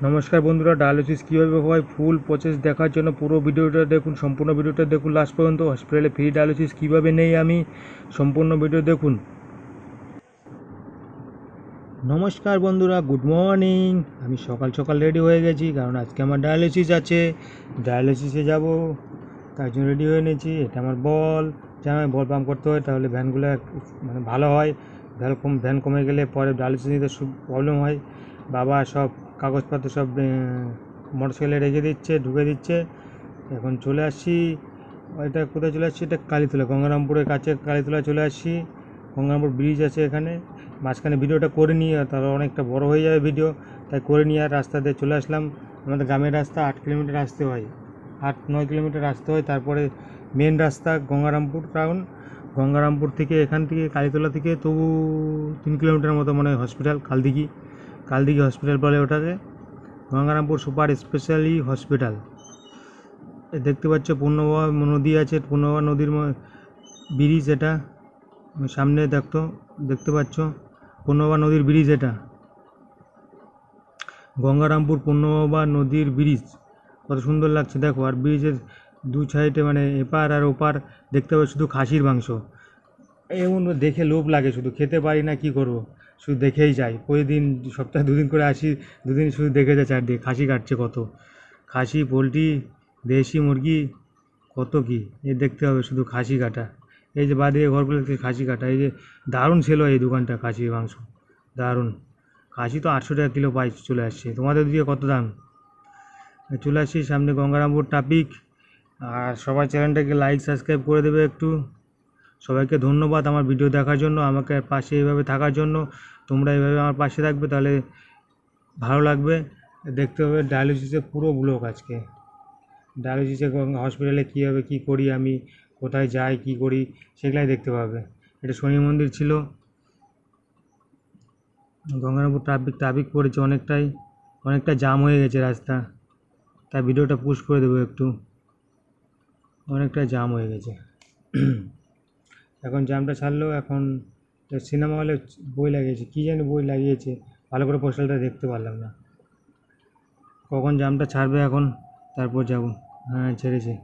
নমস্কার বন্ধুরা, ডায়ালিসিস কীভাবে হয় ফুল প্রসেস দেখার জন্য পুরো ভিডিওটা দেখুন, সম্পূর্ণ ভিডিওটা দেখুন লাস্ট পর্যন্ত। হসপিটালে ফ্রি ডায়ালিসিস কীভাবে নেই আমি, সম্পূর্ণ ভিডিও দেখুন। নমস্কার বন্ধুরা, গুড মর্নিং। আমি সকাল সকাল রেডি হয়ে গেছি, কারণ আজকে আমার ডায়ালিসিস আছে, ডায়ালিসিসে যাব, তার জন্য রেডি হয়ে নিয়েছি। এটা আমার বল, জানাই বল পাম্প করতে হয়, তাহলে ভ্যানগুলো মানে ভালো হয়। ভ্যান কমে গেলে পরে ডায়ালিসিস নিতে প্রবলেম হয়। বাবা সব কাগজপত্র সব মোটরসাইকেলে রেখে দিচ্ছে, ঢুকে দিচ্ছে। এখন চলে আসছি, এটা কোথায় চলে আসছি, এটা কালীতলা, গঙ্গারামপুরের কাছে কালীতলা চলে আসছি। গঙ্গারামপুর ব্রিজ আছে এখানে, মাঝখানে ভিডিওটা করে নিয়ে তাহলে অনেকটা বড় হয়ে যাবে ভিডিও, তাই করে নিয়ে আর রাস্তা দিয়ে চলে আসলাম। আমাদের গ্রামের রাস্তা 8 কিলোমিটার আসতে হয়, 8-9 কিলোমিটার আসতে হয়, তারপরে মেন রাস্তা গঙ্গারামপুর টাউন। গঙ্গারামপুর থেকে এখান থেকে কালীতলা থেকে তবু 3 কিলোমিটার মতো মনে হয় হসপিটাল, কালদিঘি হসপিটাল বলে ওটাকে, গঙ্গারামপুর সুপার স্পেশালি হসপিটাল। দেখতে পাচ্ছ পূর্ণবাবা নদী আছে, পূর্ণবাবা নদীর ব্রিজ এটা সামনে দেখতে পাচ্ছ পূর্ণবাবা নদীর ব্রিজ, এটা গঙ্গারামপুর পূর্ণবাবা নদীর ব্রিজ। কত সুন্দর লাগছে দেখো, আর ব্রিজের দু সাইডে মানে এপার আর ওপার দেখতে পাচ্ছ শুধু খাসির মাংস। এমন দেখে লোভ লাগে, শুধু খেতে পারি না, কি করব, শুধু দেখেই যাই। প্রতিদিন সপ্তাহে 2 দিন করে আসি, 2 দিন শুধু দেখে যাই চারদিকে খাসি কাটছে, কত খাসি, পোলট্রি, দেশি মুরগি, কত কি এ দেখতে হবে, শুধু খাসি কাটা। এই যে বাদিকে ঘরগুলো থেকে খাসি কাটা, এই যে দারুণ ছিল এই দোকানটা, খাসির মাংস দারুণ। খাসি তো 800 টাকা কিলো পাই, চলে আসছে। তোমাদের দিকে কত দাম? চলে আসছি সামনে গঙ্গারামপুর ট্রাফিক। আর সবাই চ্যানেলটাকে লাইক সাবস্ক্রাইব করে দেবে একটু। সবাইকে ধন্যবাদ আমার ভিডিও দেখার জন্য, আমাকে পাশে এইভাবে থাকার জন্য। তোমরা এইভাবে আমার পাশে থাকবে, তাহলে ভালো লাগবে। দেখতে হবে ডায়ালিসিসের পুরো ব্লগ আজকে, ডায়ালিসিসে হসপিটালে কীভাবে কী করি আমি, কোথায় যাই কী করি, সেগুলাই দেখতে পাবে। এটা শনি মন্দির ছিল। গঙ্গারামপুর ট্রাফিক পড়েছে অনেকটা জাম হয়ে গেছে রাস্তা, তাই ভিডিওটা পুশ করে দেবো একটু, অনেকটা জাম হয়ে গেছে। এখন জামটা ছাড়লেও এখন সিনেমা হলে বই লাগিয়েছে, কী জানি বই লাগিয়েছে, ভালো করে পোস্টারটা দেখতে পারলাম না। কখন জামটা ছাড়বে এখন, তারপর যাব। হ্যাঁ, ছেড়েছে।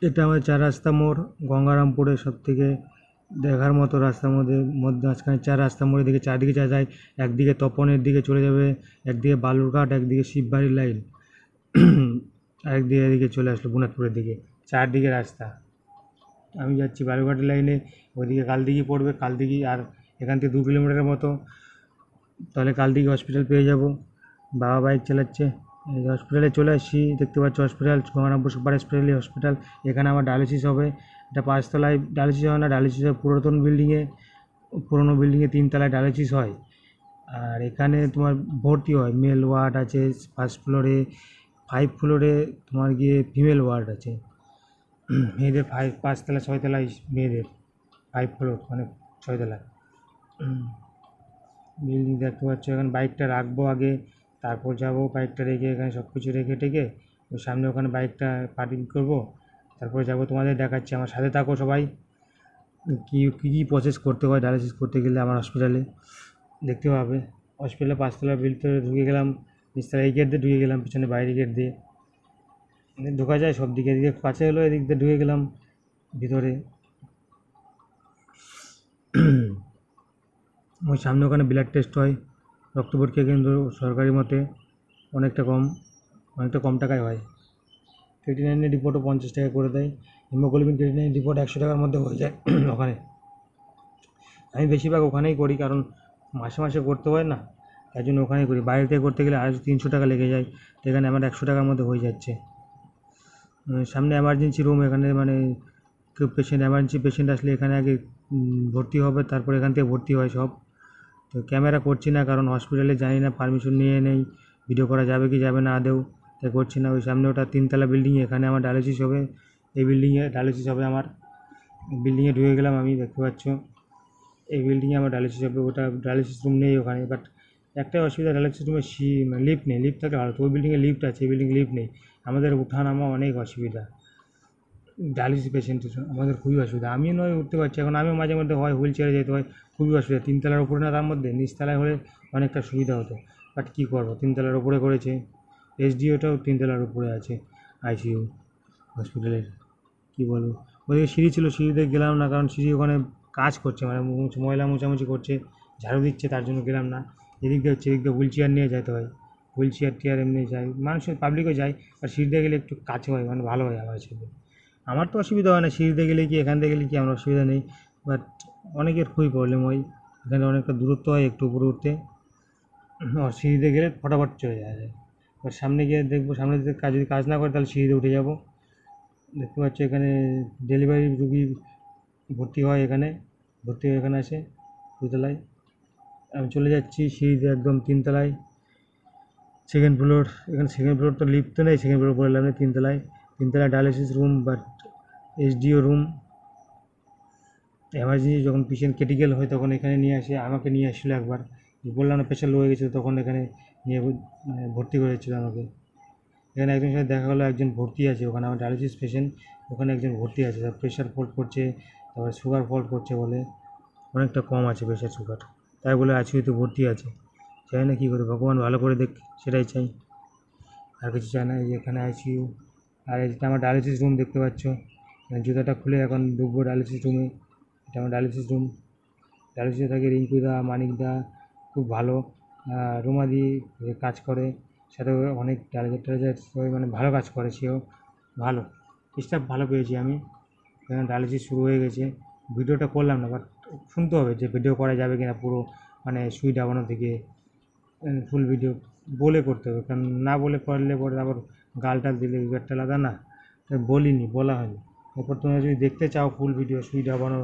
এটা আমাদের 4 রাস্তা মোড়, গঙ্গারামপুরের সবথেকে দেখার মতো রাস্তার মধ্যে মাঝখানে 4 রাস্তা মোড়ের দিকে চারদিকে যা যায়, একদিকে তপনের দিকে চলে যাবে, একদিকে বালুরঘাট, একদিকে শিববাড়ির লাইন, আরেকদিকে এদিকে চলে আসলো বুনাদপুরের দিকে, চারদিকে রাস্তা। আমি যাচ্ছি বালুরঘাটের লাইনে, ওইদিকে কালদিঘি পড়বে, কালদিঘি আর এখান থেকে 2 কিলোমিটারের মতো, তাহলে কালদিঘি হসপিটাল পেয়ে যাব। বাবা বাইক চালাচ্ছে। এই হসপিটালে চলে আসছি, দেখতে পাচ্ছ hospital Gangarampur super specially hospital. এখানে আমার ডায়ালিসিস হবে। এটা 5 তলায় ডায়ালিসিস হয় না, ডায়ালিসিস হয় পুরাতন বিল্ডিংয়ে, পুরোনো বিল্ডিংয়ে 3 তলায় ডায়ালিসিস হয়। আর এখানে তোমার ভর্তি হয়, মেল ওয়ার্ড আছে 1st ফ্লোরে, 5 ফ্লোরে তোমার গিয়ে ফিমেল ওয়ার্ড আছে। মেয়েদের 5 তলা 6 তলায় মেয়েদের 5 ফ্লোর, মানে 6 তলায় বিল্ডিং দেখতে পাচ্ছ। এখন বাইকটা রাখবো আগে, তারপর যাব। বাইকটা রেখে এখানে সব কিছু রেখে টেকে ওই সামনে ওখানে বাইকটা পার্কিং করবো, তারপরে যাব। তোমাদের দেখাচ্ছি, আমার সাথে থাকো সবাই। কী কী প্রসেস করতে হয় ডায়ালিসিস করতে গেলে আমার হসপিটালে দেখতে পাবে। হসপিটালে 5 তলার ভিতরে ঢুকে গেলাম, নিচতলা এই গেট দিয়ে ঢুকে গেলাম, পিছনে বাইরে গেট দিয়ে ঢোকা যায় সব দিকে। এদিকে কাছে হলো, এদিক দিয়ে ঢুকে গেলাম ভিতরে। ওই সামনে ওখানে ব্লাড টেস্ট হয়, রক্ত পরীক্ষা কেন্দ্র সরকারি মতে অনেকটা কম টাকায় হয়। ক্রিয়েটিনিনের রিপোর্টও 50 টাকা করে দেয়। হিমোগ্লোবিন ক্রিয়েটিনিন রিপোর্ট 100 টাকার মধ্যে হয়ে যায় ওখানে। আমি বেশিরভাগ ওখানেই করি, কারণ মাসে মাসে করতে হয় না, তাই জন্য ওখানেই করি। বাইরে থেকে করতে গেলে 300 টাকা লেগে যায়, তো এখানে আমার 100 টাকার মধ্যে হয়ে যাচ্ছে। সামনে এমার্জেন্সি রুম, এখানে মানে কেউ এমার্জেন্সি পেশেন্ট আসলে এখানে আগে ভর্তি হবে, তারপর এখান থেকে ভর্তি হয় সব। তো ক্যামেরা করছি না, কারণ হসপিটালে জানি না, পারমিশন নিয়ে নেই, ভিডিও করা যাবে কি যাবে না আদেও, তাই করছি না। ওই সামনে ওটা 3 তলা বিল্ডিং, এখানে আমার ডায়ালিসিস হবে। এই বিল্ডিংয়ে ডায়ালিসিস হবে আমার। বিল্ডিংয়ে ঢুকে গেলাম আমি, দেখতে পাচ্ছ এই বিল্ডিংয়ে আমার ডায়ালিসিস হবে। ওটা ডায়ালিসিস রুম নেই ওখানে, বাট একটাই অসুবিধা, ডায়ালিসিস রুমে মানে লিফট নেই। লিফট থাকলে ভালো, তো ওই বিল্ডিংয়ে লিফট আছে, এই বিল্ডিংয়ে লিফট নেই। আমাদের উঠা নামা অনেক অসুবিধা, ডায়ালিসিস পেশেন্টের আমাদের খুবই অসুবিধা। আমি নয় উঠতে পারছি, এখন আমিও মাঝে মধ্যে হয় হুইল চেয়ারে যেতে হয়, খুবই অসুবিধা। 3 তলার উপরে না, তার মধ্যে নিচতলায় হলে অনেকটা সুবিধা হতো। বাট কী করবো, 3তলার উপরে করেছে। এসডিওটাও 3তলার উপরে আছে, আইসিইউ হসপিটালের। কী বলবো, ওদিকে সিঁড়ি ছিল, সিঁড়িতে গেলাম না, কারণ সিঁড়ি ওখানে কাজ করছে, মানে ময়লা মোছামুছি করছে, ঝাড়ু দিচ্ছে, তার জন্য গেলাম না। এদিক দিয়ে হচ্ছে, এদিক দিয়ে হুইল চেয়ার নিয়ে যেতে হয়, হুইল চেয়ার টিয়ার এমনি যায়, মানুষের পাবলিকও যায়, আর সিঁড়িতে গেলে একটু কাছে হয়, মানে ভালো হয় আমার সাথে। আমার তো অসুবিধা হয় না, সিঁড়িতে গেলে কি এখান থেকে গেলে কি আমার অসুবিধা নেই, বাট অনেকের খুবই প্রবলেম হয়, এখানে অনেকটা দূরত্ব হয় একটু উপরে উঠতে, আর সিঁড়িতে গেলে ফটাফট চলে যাওয়া যায়। এবার সামনে গিয়ে দেখবো, সামনে যদি কাজ না করে তাহলে সিঁড়িতে উঠে যাবো। দেখতে পাচ্ছ এখানে ডেলিভারি রুগী ভর্তি হয়, এখানে ভর্তি হয়ে এখানে আসে 2তলায়। আমি চলে যাচ্ছি সিঁড়িতে একদম 3তলায়, সেকেন্ড ফ্লোর। এখানে সেকেন্ড ফ্লোর তো লিফট তো নেই, সেকেন্ড ফ্লোর বললাম, 3তলায়। 3তলায় dialysis room, but SDO room. Emergency যখন পেশেন্ট ক্রিটিক্যাল হয় তখন এখানে নিয়ে আসে, আমাকে নিয়ে আসছিলো একবার, বললাম না প্রেশার লো হয়ে গেছিলো, তখন এখানে নিয়ে মানে ভর্তি করেছিল আমাকে। এখানে একজনের সাথে দেখা হলো, একজন ভর্তি আছে ওখানে, আমার ডায়ালিসিস পেশেন্ট, ওখানে একজন ভর্তি আছে, তার প্রেশার ফল্ট করছে, তারপরে সুগার ফল্ট করছে, বলে অনেকটা কম আছে প্রেশার সুগার, তাই বলে আইসিইউতে ভর্তি আছে। চাই না কী করে, ভগবান ভালো করে দেখ, সেটাই চাই, আর কিছু চাই না। এই যে এখানে আইসিইউ, আর এটা আমার ডায়ালিসিস রুম দেখতে পাচ্ছ। জুতাটা খুলে এখন ঢুকবো ডায়ালিসিস রুমে। এটা আমার ডায়ালিসিস রুম। ডায়ালিসিসে থাকে রিঙ্কুদা, মানিকদা, খুব ভালো। রুমাদি কাজ করে, সাথে অনেক ডায়ালিসিস সবাই মানে ভালো কাজ করে, সেও ভালো, স্টাফ ভালো পেয়েছি আমি। এখানে ডায়ালিসিস শুরু হয়ে গেছে, ভিডিওটা করলাম না, বাট শুনতে হবে যে ভিডিও করা যাবে কিনা, পুরো মানে সুই ডাবানো থেকে ফুল ভিডিও বলে করতে হবে, কারণ না বলে করলে পরে আবার গালটাল দিলে ব্যাপারটা আলাদা না, তাই বলিনি, বলা হয়নি। এরপর তোমরা যদি দেখতে চাও ফুল ভিডিও সুই ডাবানো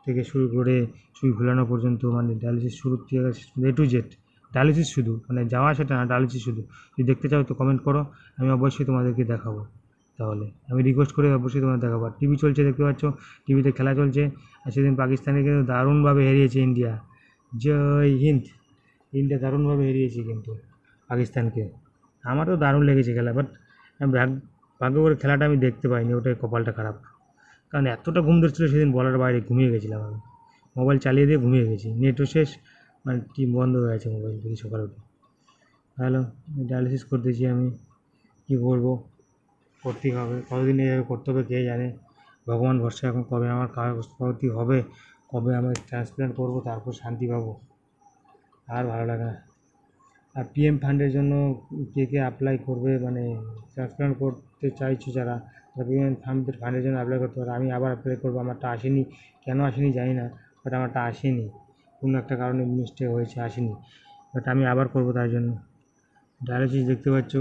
থেকে শুরু করে সুই ফেলানো পর্যন্ত, মানে ডায়ালিসিস শুরু থেকে A to Z, ডায়ালিসিস শুধু, মানে যাওয়া সেটা না, ডায়ালিসিস শুধু, যদি দেখতে চাও তো কমেন্ট করো, আমি অবশ্যই তোমাদেরকে দেখাবো। তাহলে আমি রিকোয়েস্ট করে অবশ্যই তোমাদের দেখাবো। আর টিভি চলছে, দেখতে পাচ্ছ টিভিতে খেলা চলছে, আর সেদিন পাকিস্তানে কিন্তু দারুণভাবে হারিয়েছে ইন্ডিয়া। জয় হিন্দ। ইন্ডিয়া দারুণভাবে হারিয়েছে কিন্তু পাকিস্তানকে। আমারও দারুণ লেগেছে খেলা, বাট ভাগ্য করে খেলাটা আমি দেখতে পাইনি, ওটাই কপালটা খারাপ, কারণ এতটা ঘুম ধরছিল সেদিন, বলার বাইরে ঘুমিয়ে গেছিলাম আমি, মোবাইল চালিয়ে দিয়ে ঘুমিয়ে গেছি, নেটও শেষ, মানে টিম বন্ধ হয়ে আছে মোবাইল থেকে সকালে উঠে। হ্যালো, ডায়ালিসিস করতেছি আমি, কী করবো, করতেই হবে, কতদিন এইভাবে করতে হবে কে জানে, ভগবান ভরসা। এখন কবে আমার কাগজপত্র হবে, কবে আমি ট্রান্সপ্ল্যান্ট করবো, তারপর শান্তি পাবো, আর ভালো লাগে না। আর পিএম ফান্ডের জন্য কে কে অ্যাপ্লাই করবে, মানে ট্রান্সপ্ল্যান্ট করতে চাইছো যারা, পিএম ফান্ডের জন্য অ্যাপ্লাই করতে পারো। আমি আবার অ্যাপ্লাই করবো, আমারটা আসেনি, কেন আসেনি জানি না, বাট আমারটা আসেনি, কোনো একটা কারণে মিস্টেক হয়েছে, আসেনি, বাট আমি আবার করবো তার জন্য। ডায়ালিসিস দেখতে পাচ্ছ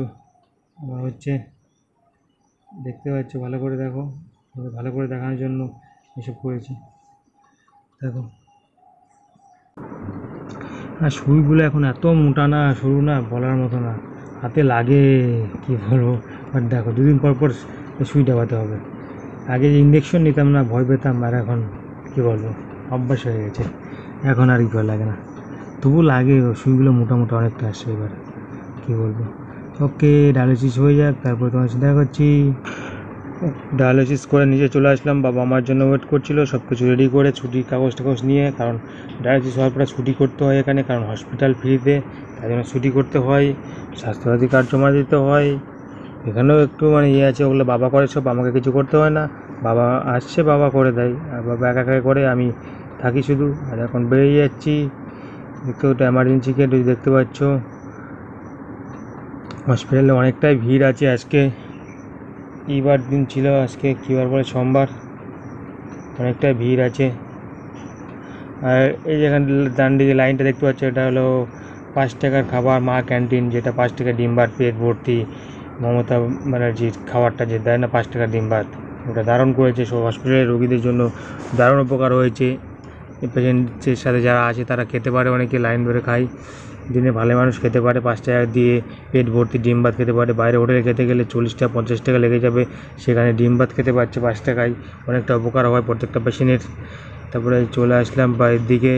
আমার হচ্ছে, দেখতে পাচ্ছ, ভালো করে দেখো, ভালো করে দেখানোর জন্য এসব করেছি, দেখো। আর সুইগুলো এখন এত মোটা না, সরু না, বলার মতো না, হাতে লাগে, কী বলবো। বাট দেখো, দুদিন পর পর সুই ডাবাতে হবে। আগে যে ইঞ্জেকশন নিতাম না, ভয় পেতাম, আর এখন কী বলবো, অভ্যাস হয়ে গেছে, এখন আর ভয় লাগে না, তবু লাগে, সুইগুলো মোটা মোটা অনেকটা আসছে এবার, কী বলবো। ওকে, ডায়ালিসিস হয়ে যাক, তারপরে তোমার সাথে দেখা করছি। ডায়ালিসিস করে নিচে চলে আসলাম, বাবা আমার জন্য ওয়েট করছিল, সব কিছু রেডি করে ছুটির কাগজ টাগজ নিয়ে, কারণ ডায়ালিসিস হওয়ার পরে ছুটি করতে হয় এখানে, কারণ হসপিটাল ফ্রিতে, তাই জন্য ছুটি করতে হয়, স্বাস্থ্যসাথী কার্ড জমা দিতে হয়। এখানেও একটু মানে আছে, ওগুলো বাবা করে সব, আমাকে কিছু করতে হয় না, বাবা আসছে বাবা করে দেয়, আর বাবা একা একা করে, আমি থাকি শুধু। আর এখন বেরিয়ে যাচ্ছি, দেখতে ওটা এমার্জেন্সি কেট দেখতে পাচ্ছ। হসপিটালে অনেকটাই ভিড় আছে আজকে, কীবার দিন ছিল আজকে, কীবার বলে, সোমবার, অনেকটাই ভিড় আছে। আর এই যেখানে ডান দিকে লাইনটা দেখতে পাচ্ছ, এটা হলো 5 টাকার খাবার, মা ক্যান্টিন, যেটা 5 টাকা ডিম ভাত, পেট ভর্তি, মমতা ব্যানার্জির খাবারটা যে দেয় না 5 টাকা ডিম ভাত, ওটা দারুণ করেছে, সব হসপিটালের রোগীদের জন্য দারুণ উপকার হয়েছে। পেশেন্টের সাথে যারা আছে তারা খেতে পারে, অনেকে লাইন ধরে খায়, দিনে ভালো মানুষ খেতে পারে, 5 টাকা দিয়ে পেট ভর্তি ডিম ভাত খেতে পারে। বাইরে হোটেলে খেতে গেলে 40 টাকা 50 টাকা লেগে যাবে, সেখানে ডিম ভাত খেতে পারছে 5 টাকায়, অনেকটা উপকার হয় প্রত্যেকটা পেশেন্টের। তারপরে চলে আসলাম বাড়ির দিকে,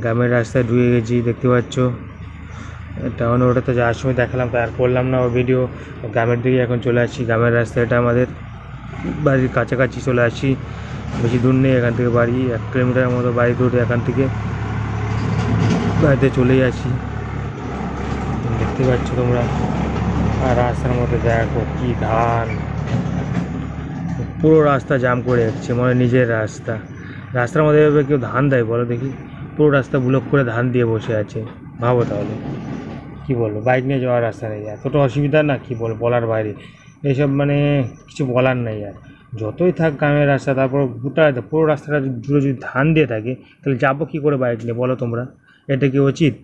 গ্রামের রাস্তায় ঢুকে গেছি, দেখতে পাচ্ছ। টাউন ওটাতে যাওয়ার সময় দেখালাম, তাই আর করলাম না ও ভিডিও। গ্রামের দিকে এখন চলে আসছি, গ্রামের রাস্তা, এটা আমাদের বাড়ির কাছাকাছি চলে আসছি, বেশি দূর নেই এখান থেকে বাড়ি, 1 কিলোমিটারের মতো বাড়ি দূরে, এখান থেকে বাড়িতে চলেই আসি। দেখতে পাচ্ছ তোমরা। আর রাস্তার মধ্যে দেখো কি ধান, পুরো রাস্তা জাম করে যাচ্ছে, মানে নিজের রাস্তা। রাস্তার মধ্যে এভাবে কেউ ধান দেয় বলো দেখি? পুরো রাস্তা ব্লক করে ধান দিয়ে বসে আছে। ভাবো তাহলে কি বলবো, বাইক নিয়ে যাওয়ার রাস্তা নেই, এতটা অসুবিধা না কি বল, বলার বাইরে। এইসব মানে কিছু বলার নেই আর। যতই থাক গ্রামের রাস্তা, তারপর গোটা পুরো রাস্তাটা জুড়ে যদি ধান দিয়ে থাকে, তাহলে যাবো কী করে বাইক নিয়ে বলো তোমরা? এটা কি উচিত?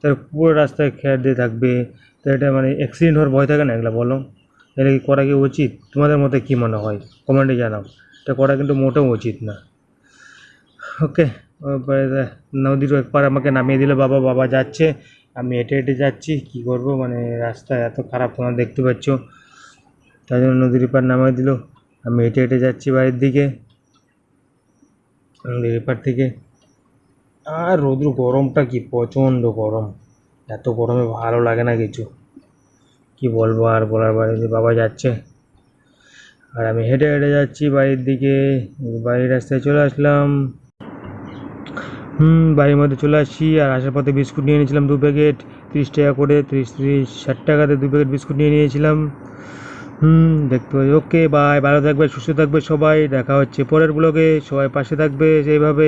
তার পুরো রাস্তায় খেয়ার দিয়ে থাকবে, তো এটা মানে অ্যাক্সিডেন্ট হওয়ার ভয় থাকে না এগুলো, বলো? এটা কি করা কি উচিত? তোমাদের মতে কী মনে হয় কমেন্টে জানাও। এটা করা কিন্তু মোটেও উচিত না। ওকে, নদীর একবার আমাকে নামিয়ে দিল বাবা। বাবা যাচ্ছে, আমি হেঁটে হেঁটে যাচ্ছি, কি করব, মানে রাস্তা এত খারাপ তোমরা দেখতে পাচ্ছ। তাই জন্য নদীর পার নামিয়ে দিল। আমি হেঁটে হেঁটে যাচ্ছি বাড়ির দিকে, নদীর পার থেকে। আর রোদ্র গরমটা কি প্রচণ্ড গরম, এত গরমে ভালো লাগে না কিছু, কি বলবো আর বলার বাইরে। বাবা যাচ্ছে আর আমি হেঁটে হেঁটে যাচ্ছি বাড়ির দিকে। বাড়ির রাস্তায় চলে আসলাম। বাড়ির মধ্যে চলে আসছি, আর আসার পথে বিস্কুট নিয়ে নিয়েছিলাম 2 প্যাকেট, 30 টাকা করে, 60 টাকাতে 2 প্যাকেট বিস্কুট নিয়ে নিয়েছিলাম। দেখতে পাই। ওকে বাই, ভালো থাকবে, সুস্থ থাকবে সবাই, দেখা হচ্ছে পরের ব্লগে। সবাই পাশে থাকবে সেইভাবে।